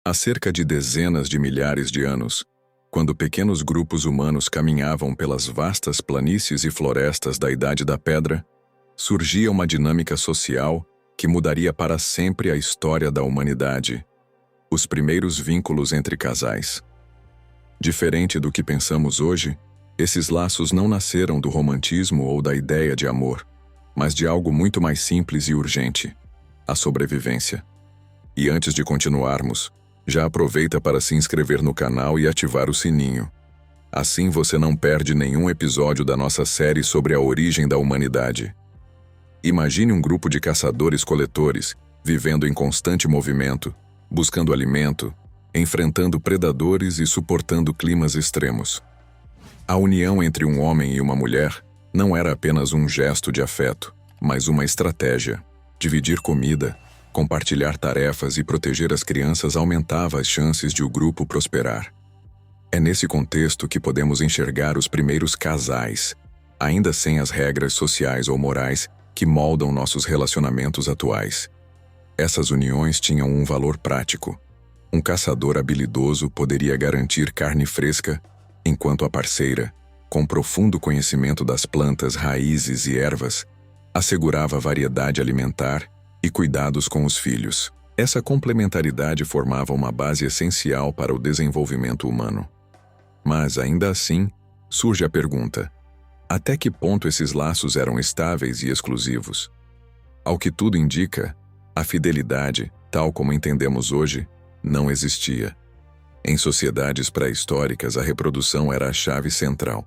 Há cerca de dezenas de milhares de anos, quando pequenos grupos humanos caminhavam pelas vastas planícies e florestas da Idade da Pedra, surgia uma dinâmica social que mudaria para sempre a história da humanidade: os primeiros vínculos entre casais. Diferente do que pensamos hoje, esses laços não nasceram do romantismo ou da ideia de amor, mas de algo muito mais simples e urgente: a sobrevivência. E antes de continuarmos, já aproveita para se inscrever no canal e ativar o sininho. Assim você não perde nenhum episódio da nossa série sobre a origem da humanidade. Imagine um grupo de caçadores-coletores, vivendo em constante movimento, buscando alimento, enfrentando predadores e suportando climas extremos. A união entre um homem e uma mulher não era apenas um gesto de afeto, mas uma estratégia. Dividir comida, compartilhar tarefas e proteger as crianças aumentava as chances de o grupo prosperar. É nesse contexto que podemos enxergar os primeiros casais, ainda sem as regras sociais ou morais que moldam nossos relacionamentos atuais. Essas uniões tinham um valor prático. Um caçador habilidoso poderia garantir carne fresca, enquanto a parceira, com profundo conhecimento das plantas, raízes e ervas, assegurava variedade alimentar e cuidados com os filhos. Essa complementaridade formava uma base essencial para o desenvolvimento humano. Mas, ainda assim, surge a pergunta: até que ponto esses laços eram estáveis e exclusivos? Ao que tudo indica, a fidelidade, tal como entendemos hoje, não existia. Em sociedades pré-históricas, a reprodução era a chave central.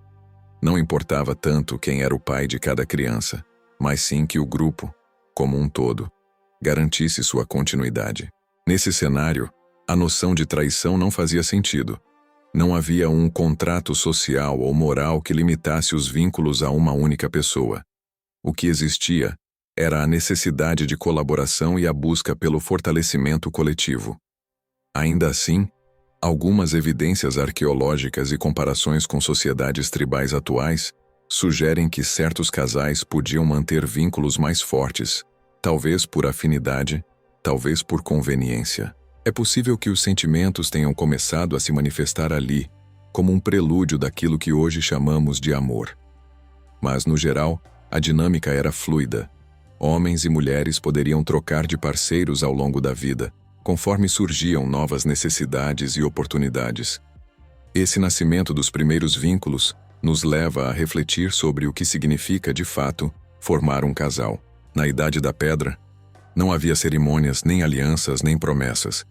Não importava tanto quem era o pai de cada criança, mas sim que o grupo, como um todo, garantisse sua continuidade. Nesse cenário, a noção de traição não fazia sentido. Não havia um contrato social ou moral que limitasse os vínculos a uma única pessoa. O que existia era a necessidade de colaboração e a busca pelo fortalecimento coletivo. Ainda assim, algumas evidências arqueológicas e comparações com sociedades tribais atuais sugerem que certos casais podiam manter vínculos mais fortes, talvez por afinidade, talvez por conveniência. É possível que os sentimentos tenham começado a se manifestar ali, como um prelúdio daquilo que hoje chamamos de amor. Mas, no geral, a dinâmica era fluida. Homens e mulheres poderiam trocar de parceiros ao longo da vida, conforme surgiam novas necessidades e oportunidades. Esse nascimento dos primeiros vínculos nos leva a refletir sobre o que significa, de fato, formar um casal. Na Idade da Pedra, não havia cerimônias, nem alianças, nem promessas.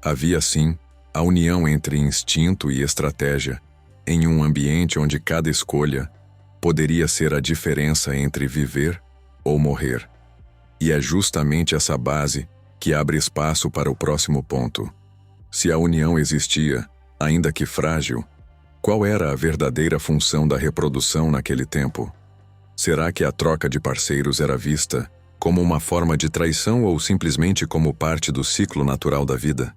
Havia, sim, a união entre instinto e estratégia, em um ambiente onde cada escolha poderia ser a diferença entre viver ou morrer. E é justamente essa base que abre espaço para o próximo ponto. Se a união existia, ainda que frágil, qual era a verdadeira função da reprodução naquele tempo? Será que a troca de parceiros era vista como uma forma de traição ou simplesmente como parte do ciclo natural da vida?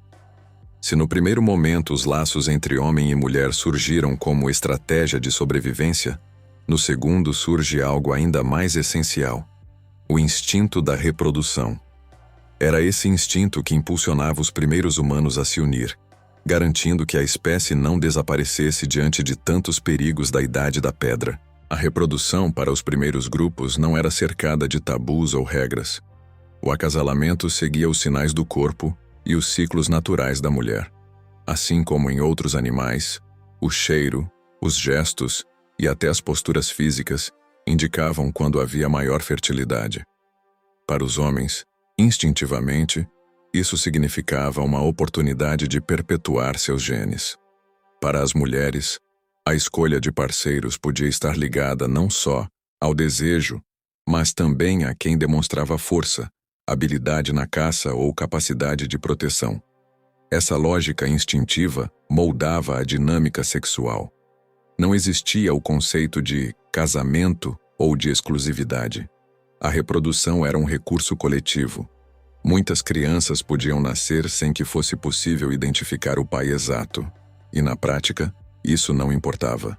Se no primeiro momento os laços entre homem e mulher surgiram como estratégia de sobrevivência, no segundo surge algo ainda mais essencial: o instinto da reprodução. Era esse instinto que impulsionava os primeiros humanos a se unir, garantindo que a espécie não desaparecesse diante de tantos perigos da Idade da Pedra. A reprodução para os primeiros grupos não era cercada de tabus ou regras. O acasalamento seguia os sinais do corpo e os ciclos naturais da mulher. Assim como em outros animais, o cheiro, os gestos e até as posturas físicas indicavam quando havia maior fertilidade. Para os homens, instintivamente, isso significava uma oportunidade de perpetuar seus genes. Para as mulheres, a escolha de parceiros podia estar ligada não só ao desejo, mas também a quem demonstrava força, habilidade na caça ou capacidade de proteção. Essa lógica instintiva moldava a dinâmica sexual. Não existia o conceito de casamento ou de exclusividade. A reprodução era um recurso coletivo. Muitas crianças podiam nascer sem que fosse possível identificar o pai exato, e na prática, isso não importava.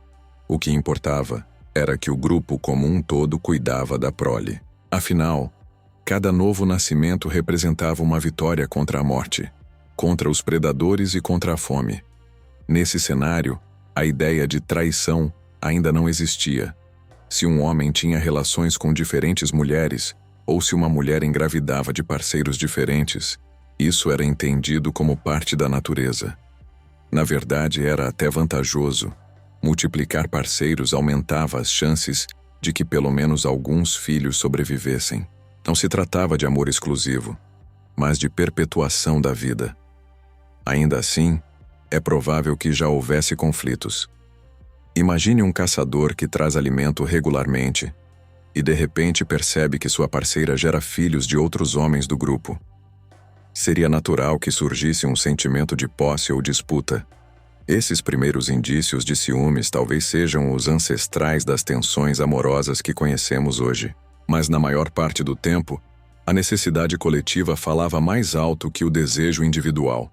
O que importava era que o grupo como um todo cuidava da prole. Afinal, cada novo nascimento representava uma vitória contra a morte. contra os predadores e contra a fome. Nesse cenário, a ideia de traição ainda não existia. Se um homem tinha relações com diferentes mulheres, ou se uma mulher engravidava de parceiros diferentes, isso era entendido como parte da natureza. Na verdade, era até vantajoso. Multiplicar parceiros aumentava as chances de que pelo menos alguns filhos sobrevivessem. Não se tratava de amor exclusivo, mas de perpetuação da vida. Ainda assim, é provável que já houvesse conflitos. Imagine um caçador que traz alimento regularmente e de repente percebe que sua parceira gera filhos de outros homens do grupo. Seria natural que surgisse um sentimento de posse ou disputa. Esses primeiros indícios de ciúmes talvez sejam os ancestrais das tensões amorosas que conhecemos hoje. Mas na maior parte do tempo, a necessidade coletiva falava mais alto que o desejo individual.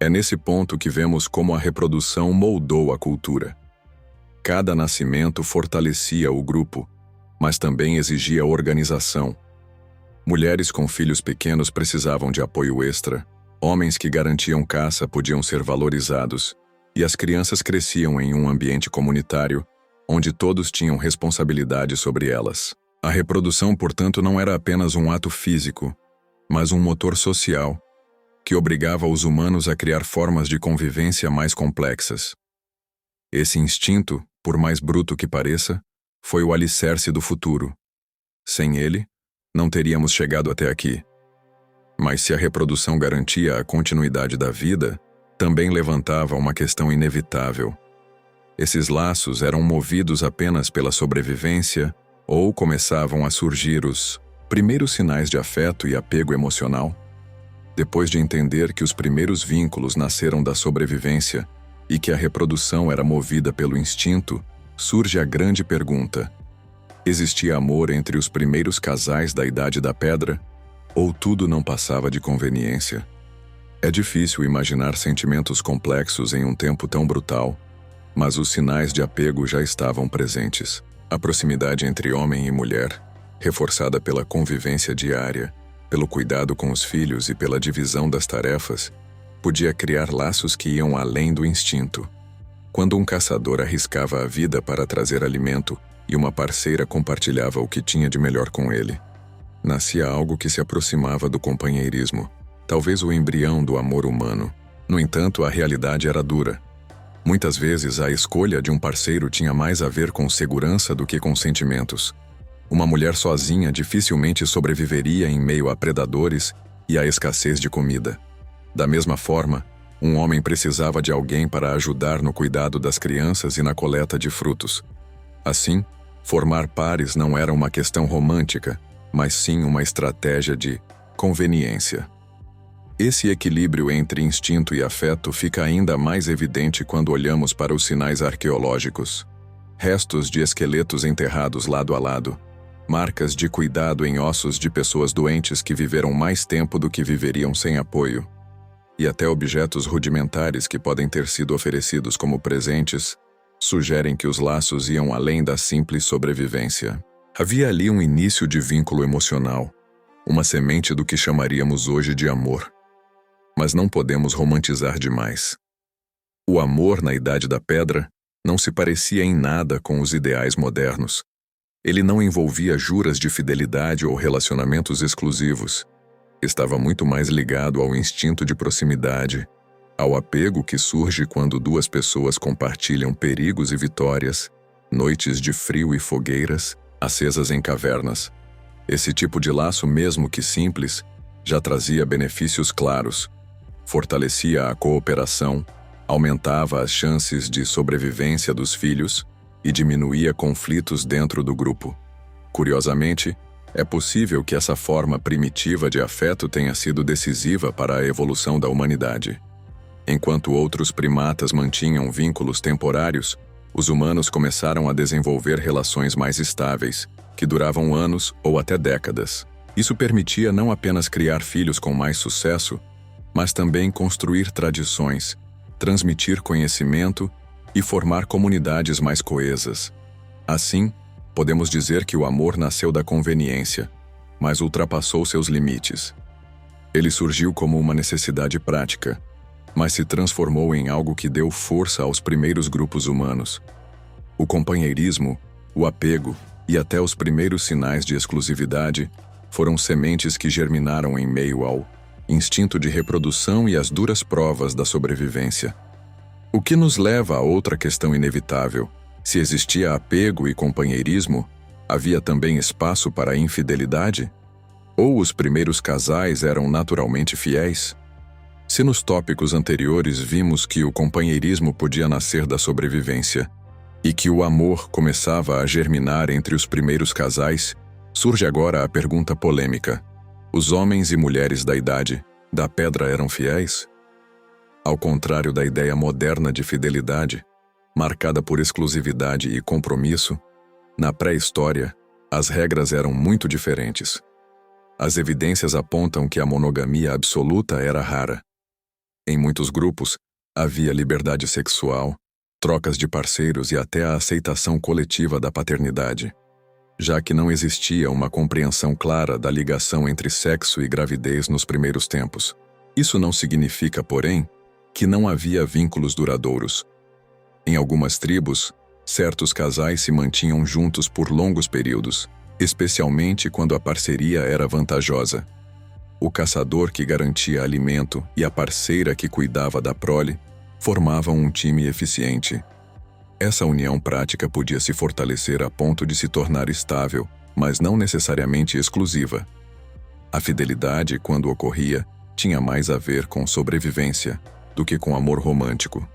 É nesse ponto que vemos como a reprodução moldou a cultura. Cada nascimento fortalecia o grupo, mas também exigia organização. Mulheres com filhos pequenos precisavam de apoio extra, homens que garantiam caça podiam ser valorizados, e as crianças cresciam em um ambiente comunitário, onde todos tinham responsabilidade sobre elas. A reprodução, portanto, não era apenas um ato físico, mas um motor social, que obrigava os humanos a criar formas de convivência mais complexas. Esse instinto, por mais bruto que pareça, foi o alicerce do futuro. Sem ele, não teríamos chegado até aqui. Mas se a reprodução garantia a continuidade da vida, também levantava uma questão inevitável. Esses laços eram movidos apenas pela sobrevivência ou começavam a surgir os primeiros sinais de afeto e apego emocional? Depois de entender que os primeiros vínculos nasceram da sobrevivência e que a reprodução era movida pelo instinto, surge a grande pergunta: existia amor entre os primeiros casais da Idade da Pedra? Ou tudo não passava de conveniência? É difícil imaginar sentimentos complexos em um tempo tão brutal, mas os sinais de apego já estavam presentes. A proximidade entre homem e mulher, reforçada pela convivência diária, pelo cuidado com os filhos e pela divisão das tarefas, podia criar laços que iam além do instinto. Quando um caçador arriscava a vida para trazer alimento e uma parceira compartilhava o que tinha de melhor com ele, nascia algo que se aproximava do companheirismo, talvez o embrião do amor humano. No entanto, a realidade era dura. Muitas vezes, a escolha de um parceiro tinha mais a ver com segurança do que com sentimentos. Uma mulher sozinha dificilmente sobreviveria em meio a predadores e à escassez de comida. Da mesma forma, um homem precisava de alguém para ajudar no cuidado das crianças e na coleta de frutos. Assim, formar pares não era uma questão romântica, mas sim uma estratégia de conveniência. Esse equilíbrio entre instinto e afeto fica ainda mais evidente quando olhamos para os sinais arqueológicos. Restos de esqueletos enterrados lado a lado, marcas de cuidado em ossos de pessoas doentes que viveram mais tempo do que viveriam sem apoio, e até objetos rudimentares que podem ter sido oferecidos como presentes, sugerem que os laços iam além da simples sobrevivência. Havia ali um início de vínculo emocional, uma semente do que chamaríamos hoje de amor. Mas não podemos romantizar demais. O amor na Idade da Pedra não se parecia em nada com os ideais modernos. Ele não envolvia juras de fidelidade ou relacionamentos exclusivos. Estava muito mais ligado ao instinto de proximidade, ao apego que surge quando duas pessoas compartilham perigos e vitórias, noites de frio e fogueiras acesas em cavernas. Esse tipo de laço, mesmo que simples, já trazia benefícios claros. Fortalecia a cooperação, aumentava as chances de sobrevivência dos filhos e diminuía conflitos dentro do grupo. Curiosamente, é possível que essa forma primitiva de afeto tenha sido decisiva para a evolução da humanidade. Enquanto outros primatas mantinham vínculos temporários, os humanos começaram a desenvolver relações mais estáveis, que duravam anos ou até décadas. Isso permitia não apenas criar filhos com mais sucesso, mas também construir tradições, transmitir conhecimento e formar comunidades mais coesas. Assim, podemos dizer que o amor nasceu da conveniência, mas ultrapassou seus limites. Ele surgiu como uma necessidade prática, mas se transformou em algo que deu força aos primeiros grupos humanos. O companheirismo, o apego e até os primeiros sinais de exclusividade foram sementes que germinaram em meio ao instinto de reprodução e às duras provas da sobrevivência. O que nos leva a outra questão inevitável: se existia apego e companheirismo, havia também espaço para a infidelidade? Ou os primeiros casais eram naturalmente fiéis? Se nos tópicos anteriores vimos que o companheirismo podia nascer da sobrevivência e que o amor começava a germinar entre os primeiros casais, surge agora a pergunta polêmica: os homens e mulheres da idade da pedra eram fiéis? Ao contrário da ideia moderna de fidelidade, marcada por exclusividade e compromisso, na pré-história, as regras eram muito diferentes. As evidências apontam que a monogamia absoluta era rara. Em muitos grupos, havia liberdade sexual, trocas de parceiros e até a aceitação coletiva da paternidade, já que não existia uma compreensão clara da ligação entre sexo e gravidez nos primeiros tempos. Isso não significa, porém, que não havia vínculos duradouros. Em algumas tribos, certos casais se mantinham juntos por longos períodos, especialmente quando a parceria era vantajosa. O caçador que garantia alimento e a parceira que cuidava da prole formavam um time eficiente. Essa união prática podia se fortalecer a ponto de se tornar estável, mas não necessariamente exclusiva. A fidelidade, quando ocorria, tinha mais a ver com sobrevivência do que com amor romântico.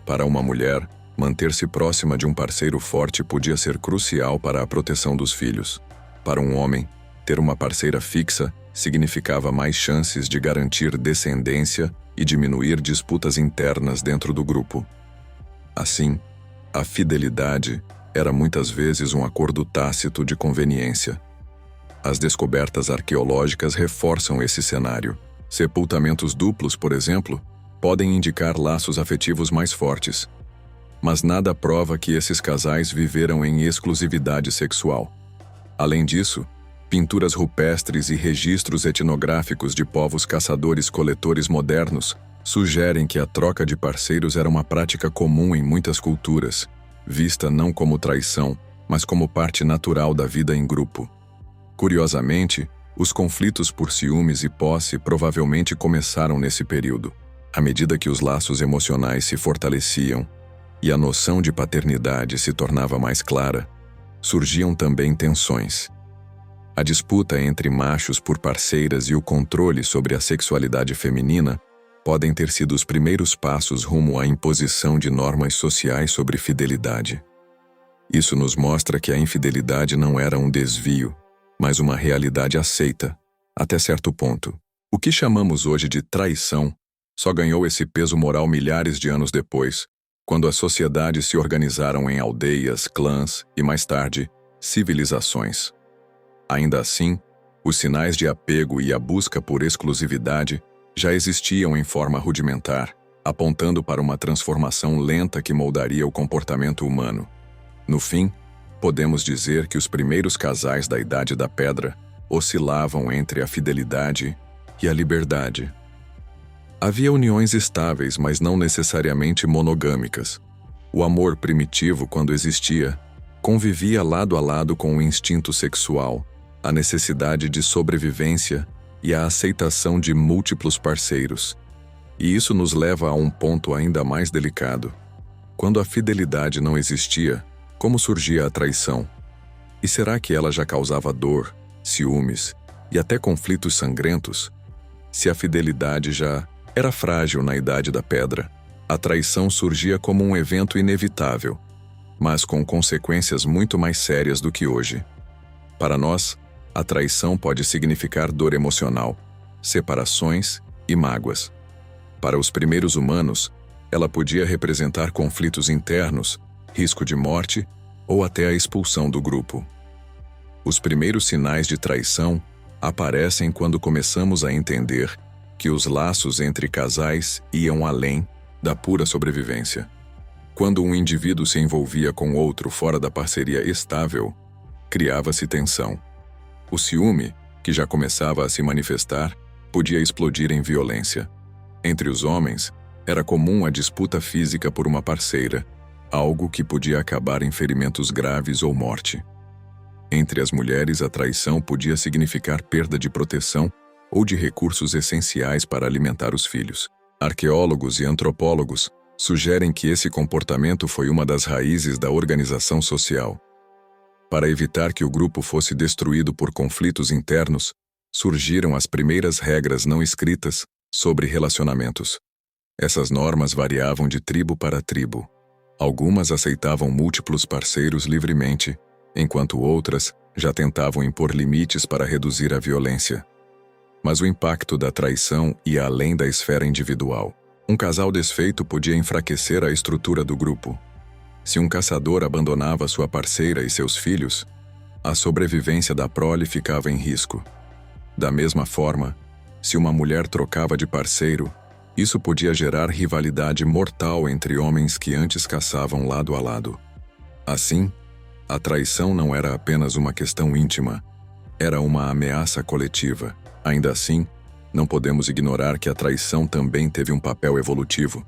Para uma mulher, manter-se próxima de um parceiro forte podia ser crucial para a proteção dos filhos. Para um homem, ter uma parceira fixa significava mais chances de garantir descendência e diminuir disputas internas dentro do grupo. Assim, a fidelidade era muitas vezes um acordo tácito de conveniência. As descobertas arqueológicas reforçam esse cenário. Sepultamentos duplos, por exemplo, podem indicar laços afetivos mais fortes. Mas nada prova que esses casais viveram em exclusividade sexual. Além disso, pinturas rupestres e registros etnográficos de povos caçadores-coletores modernos sugerem que a troca de parceiros era uma prática comum em muitas culturas, vista não como traição, mas como parte natural da vida em grupo. Curiosamente, os conflitos por ciúmes e posse provavelmente começaram nesse período. À medida que os laços emocionais se fortaleciam e a noção de paternidade se tornava mais clara, surgiam também tensões. A disputa entre machos por parceiras e o controle sobre a sexualidade feminina podem ter sido os primeiros passos rumo à imposição de normas sociais sobre fidelidade. Isso nos mostra que a infidelidade não era um desvio, mas uma realidade aceita, até certo ponto. O que chamamos hoje de traição só ganhou esse peso moral milhares de anos depois, quando as sociedades se organizaram em aldeias, clãs e, mais tarde, civilizações. Ainda assim, os sinais de apego e a busca por exclusividade já existiam em forma rudimentar, apontando para uma transformação lenta que moldaria o comportamento humano. No fim, podemos dizer que os primeiros casais da Idade da Pedra oscilavam entre a fidelidade e a liberdade. Havia uniões estáveis, mas não necessariamente monogâmicas. O amor primitivo, quando existia, convivia lado a lado com o instinto sexual, a necessidade de sobrevivência e a aceitação de múltiplos parceiros. E isso nos leva a um ponto ainda mais delicado. Quando a fidelidade não existia, como surgia a traição? E será que ela já causava dor, ciúmes e até conflitos sangrentos? Se a fidelidade já era frágil na Idade da Pedra, a traição surgia como um evento inevitável, mas com consequências muito mais sérias do que hoje. Para nós, a traição pode significar dor emocional, separações e mágoas. Para os primeiros humanos, ela podia representar conflitos internos, risco de morte ou até a expulsão do grupo. Os primeiros sinais de traição aparecem quando começamos a entender que os laços entre casais iam além da pura sobrevivência. Quando um indivíduo se envolvia com outro fora da parceria estável, criava-se tensão. O ciúme, que já começava a se manifestar, podia explodir em violência. Entre os homens, era comum a disputa física por uma parceira, algo que podia acabar em ferimentos graves ou morte. Entre as mulheres, a traição podia significar perda de proteção ou de recursos essenciais para alimentar os filhos. Arqueólogos e antropólogos sugerem que esse comportamento foi uma das raízes da organização social. Para evitar que o grupo fosse destruído por conflitos internos, surgiram as primeiras regras não escritas sobre relacionamentos. Essas normas variavam de tribo para tribo. Algumas aceitavam múltiplos parceiros livremente, enquanto outras já tentavam impor limites para reduzir a violência. Mas o impacto da traição ia além da esfera individual. Um casal desfeito podia enfraquecer a estrutura do grupo. Se um caçador abandonava sua parceira e seus filhos, a sobrevivência da prole ficava em risco. Da mesma forma, se uma mulher trocava de parceiro, isso podia gerar rivalidade mortal entre homens que antes caçavam lado a lado. Assim, a traição não era apenas uma questão íntima, era uma ameaça coletiva. Ainda assim, não podemos ignorar que a traição também teve um papel evolutivo.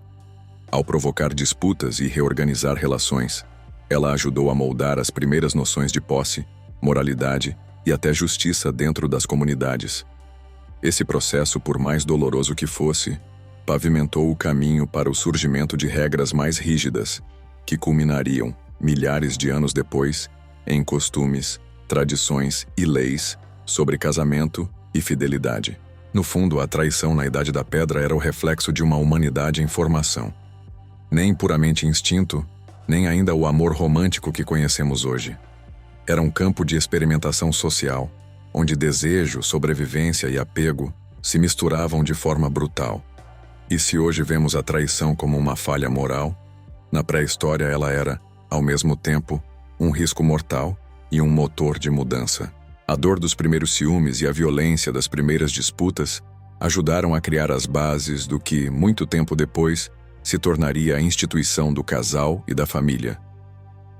Ao provocar disputas e reorganizar relações, ela ajudou a moldar as primeiras noções de posse, moralidade e até justiça dentro das comunidades. Esse processo, por mais doloroso que fosse, pavimentou o caminho para o surgimento de regras mais rígidas, que culminariam, milhares de anos depois, em costumes, tradições e leis sobre casamento e fidelidade. No fundo, a traição na Idade da Pedra era o reflexo de uma humanidade em formação. Nem puramente instinto, nem ainda o amor romântico que conhecemos hoje. Era um campo de experimentação social, onde desejo, sobrevivência e apego se misturavam de forma brutal. E se hoje vemos a traição como uma falha moral, na pré-história ela era, ao mesmo tempo, um risco mortal e um motor de mudança. A dor dos primeiros ciúmes e a violência das primeiras disputas ajudaram a criar as bases do que, muito tempo depois, se tornaria a instituição do casal e da família.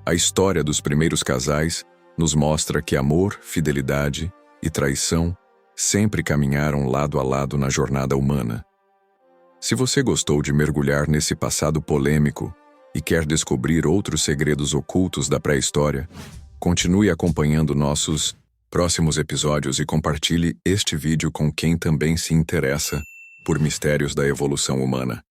A história dos primeiros casais nos mostra que amor, fidelidade e traição sempre caminharam lado a lado na jornada humana. Se você gostou de mergulhar nesse passado polêmico e quer descobrir outros segredos ocultos da pré-história, continue acompanhando nossos próximos episódios e compartilhe este vídeo com quem também se interessa por mistérios da evolução humana.